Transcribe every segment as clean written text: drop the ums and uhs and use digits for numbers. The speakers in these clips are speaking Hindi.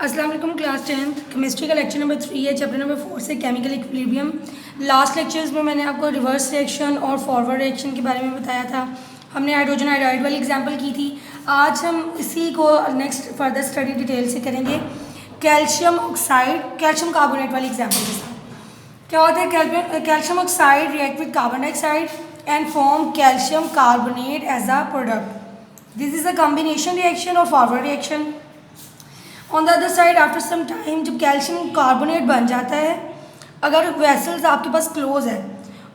अस्सलाम वालेकुम क्लास 10th केमिस्ट्री का लेक्चर नंबर 3 है, चैप्टर नंबर 4 से केमिकल इक्विलिब्रियम। लास्ट लेक्चर्स में मैंने आपको रिवर्स रिएक्शन और फॉरवर्ड रिएक्शन के बारे में बताया था। हमने हाइड्रोजन आयोडाइड वाली एग्जांपल की थी। आज हम इसी को नेक्स्ट फर्दर स्टडी डिटेल से करेंगे कैल्शियम ऑक्साइड कैल्शियम कार्बोनेट वाली एग्जाम्पल के साथ। क्या होता है? Calcium oxide react with carbon dioxide and form calcium carbonate as a product. This is a combination reaction और forward reaction. On the other side after some time जब कैल्शियम कार्बोनेट बन जाता है, अगर वेसल्स आपके पास क्लोज है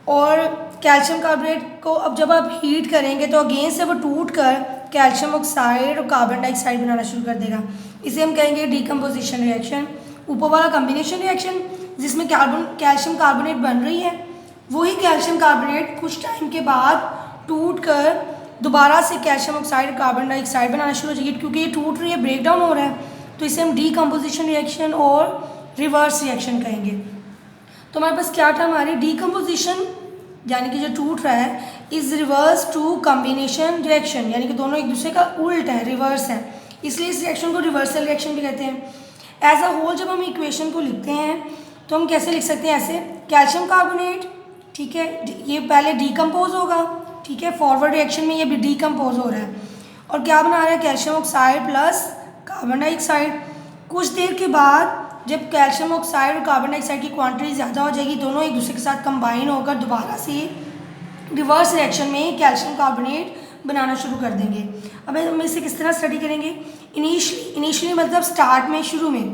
और कैल्शियम कार्बोनेट को अब जब आप हीट करेंगे तो अगेन से वो टूट कर कैल्शियम ऑक्साइड और कार्बन डाइऑक्साइड बनाना शुरू कर देगा। इसे हम कहेंगे डीकम्पोजिशन रिएक्शन। ऊपर वाला कम्बिनेशन रिएक्शन जिसमें कैल्शियम कार्बोनेट बन रही है, वही कैल्शियम कार्बोनेट कुछ टाइम के बाद टूट कर दोबारा से कैल्शियम ऑक्साइड और कार्बन डाइऑक्साइड बनाना शुरू हो जाएगी। क्योंकि ये टूट रही है, ब्रेक डाउन हो रहा है, तो इसे हम डीकम्पोजिशन रिएक्शन और रिवर्स रिएक्शन कहेंगे। तो हमारे पास क्या था? हमारी डीकम्पोजिशन यानी कि जो टूट रहा है is reverse to combination reaction, यानी कि दोनों एक दूसरे का उल्ट है, रिवर्स है, इसलिए इस रिएक्शन को रिवर्सल रिएक्शन भी कहते हैं। एज अ होल जब हम इक्वेशन को लिखते हैं तो हम कैसे लिख सकते हैं? ऐसे कैल्शियम कार्बोनेट, ठीक है, ये पहले डीकम्पोज होगा, ठीक है, फॉरवर्ड रिएक्शन में ये भी डीकम्पोज हो रहा है और क्या बना रहा है? Calcium oxide plus carbon dioxide. कुछ देर के बाद जब कैल्शियम ऑक्साइड और कार्बन डाइऑक्साइड की क्वांटिटी ज़्यादा हो जाएगी, दोनों एक दूसरे के साथ कंबाइन होकर दोबारा से रिवर्स रिएक्शन में कैल्शियम कार्बोनेट बनाना शुरू कर देंगे। अब हम इसे किस तरह स्टडी करेंगे? इनिशियली मतलब स्टार्ट में, शुरू में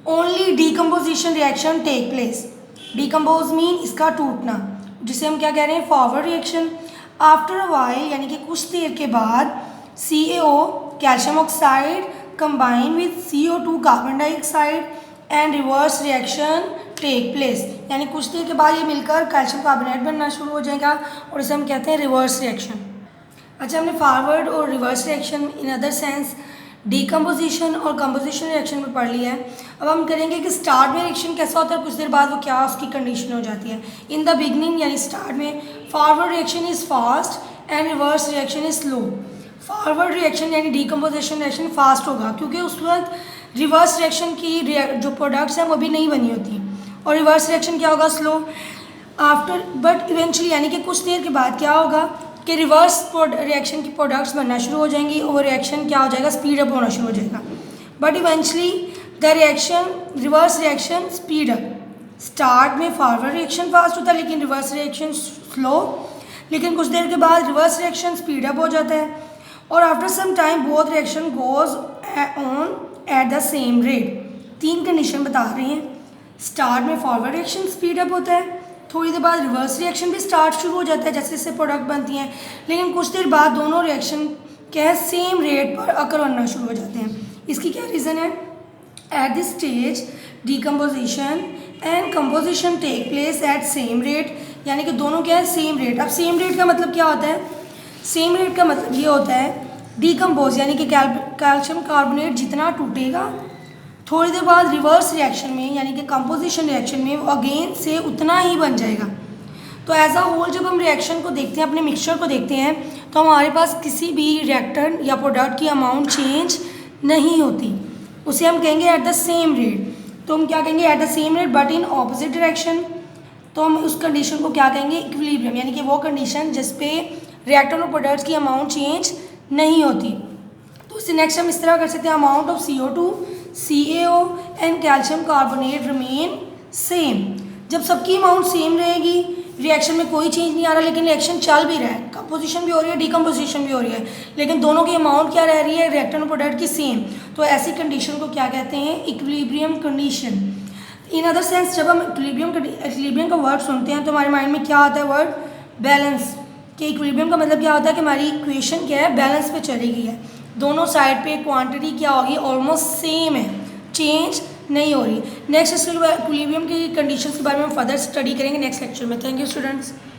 only decomposition reaction take place. Decompose mean इसका टूटना, जिसे हम क्या कह रहे हैं? Forward reaction. After a while यानी कि कुछ देर के बाद CaO calcium oxide combine with CO2 carbon dioxide and reverse reaction take place, यानी कुछ देर के बाद ये मिलकर कैल्शियम कार्बोनेट बनना शुरू हो जाएगा और इसे हम कहते हैं रिवर्स रिएक्शन। अच्छा, हमने फॉरवर्ड और reverse reaction in other sense decomposition और कंपोजिशन रिएक्शन में पढ़ लिया है। अब हम करेंगे कि स्टार्ट में रिएक्शन कैसा होता है, कुछ देर बाद वो क्या उसकी कंडीशन हो जाती है। इन द बिगनिंग यानी स्टार्ट में forward reaction is fast and reverse reaction is slow. Forward reaction यानी डीकम्पोजिशन रिएक्शन फास्ट होगा क्योंकि उस वक्त रिवर्स रिएक्शन की जो प्रोडक्ट्स हैं वो भी नहीं बनी होती, और रिवर्स रिएक्शन क्या होगा? स्लो। आफ्टर बट इवेंचुअली यानी कि कुछ देर के बाद क्या होगा कि रिवर्स रिएक्शन की प्रोडक्ट्स बनना शुरू हो जाएंगी और वो रिएक्शन क्या हो जाएगा? स्पीड अप होना शुरू हो जाएगा। But eventually the reaction reverse reaction speed up. Start में फॉरवर्ड रिएक्शन फास्ट होता है लेकिन रिवर्स रिएक्शन स्लो, लेकिन कुछ देर के बाद रिवर्स रिएक्शन स्पीड अप हो जाता है और after some time both reaction goes on at the same rate. तीन कंडीशन बता रही हैं। स्टार्ट में फॉरवर्ड रिएक्शन स्पीड अप होता है, थोड़ी देर बाद रिवर्स रिएक्शन भी स्टार्ट शुरू हो जाता है जैसे जैसे प्रोडक्ट बनती हैं, लेकिन कुछ देर बाद दोनों रिएक्शन क्या है? सेम रेट पर अकर बनना शुरू हो जाते हैं। इसकी क्या रीज़न है? At this stage decomposition and composition take place at same rate, यानी कि दोनों क्या है? Same rate. अब सेम रेट का मतलब क्या होता है? सेम रेट का मतलब ये होता है डीकम्पोज यानी कि कैल्शियम कार्बोनेट जितना टूटेगा, थोड़ी देर बाद रिवर्स रिएक्शन में यानी कि कंपोजिशन रिएक्शन में वो अगेन से उतना ही बन जाएगा। तो एज अ होल जब हम रिएक्शन को देखते हैं, अपने मिक्सचर को देखते हैं, तो हमारे पास किसी भी रिएक्टर या प्रोडक्ट की अमाउंट चेंज नहीं होती, उसे हम कहेंगे एट द सेम रेट। तो हम क्या कहेंगे? Eight the same rate but in opposite direction. तो हम उस कंडीशन को क्या कहेंगे? इक्विलिब्रियम, यानी कि वो कंडीशन जिस पे रिएक्टर और प्रोडक्ट्स की अमाउंट चेंज नहीं होती। तो इससे नेक्स्ट हम इस तरह कर सकते हैं, amount of CO2 CaO and calcium carbonate remain same. जब सबकी अमाउंट सेम रहेगी, रिएक्शन में कोई चेंज नहीं आ रहा, लेकिन रिएक्शन चल भी रहा है, कंपोजिशन भी हो रही है, डीकम्पोजिशन भी हो रही है, लेकिन दोनों की अमाउंट क्या रह रही है? रिएक्टर और प्रोडक्ट की सेम। तो ऐसी कंडीशन को क्या कहते हैं? Equilibrium condition. In other sense जब हम इक्विलिब्रियम का वर्ड सुनते हैं तो हमारे माइंड में क्या आता है? Word balance. कि इक्विलिब्रियम का मतलब क्या होता है कि हमारी इक्वेशन क्या है? बैलेंस पे चली गई है, दोनों साइड पे क्वांटिटी क्या होगी? ऑलमोस्ट सेम है, चेंज नहीं हो रही। नेक्स्ट इक्विलिब्रियम की कंडीशंस के बारे में फर्दर स्टडी करेंगे नेक्स्ट लेक्चर में। Thank you students.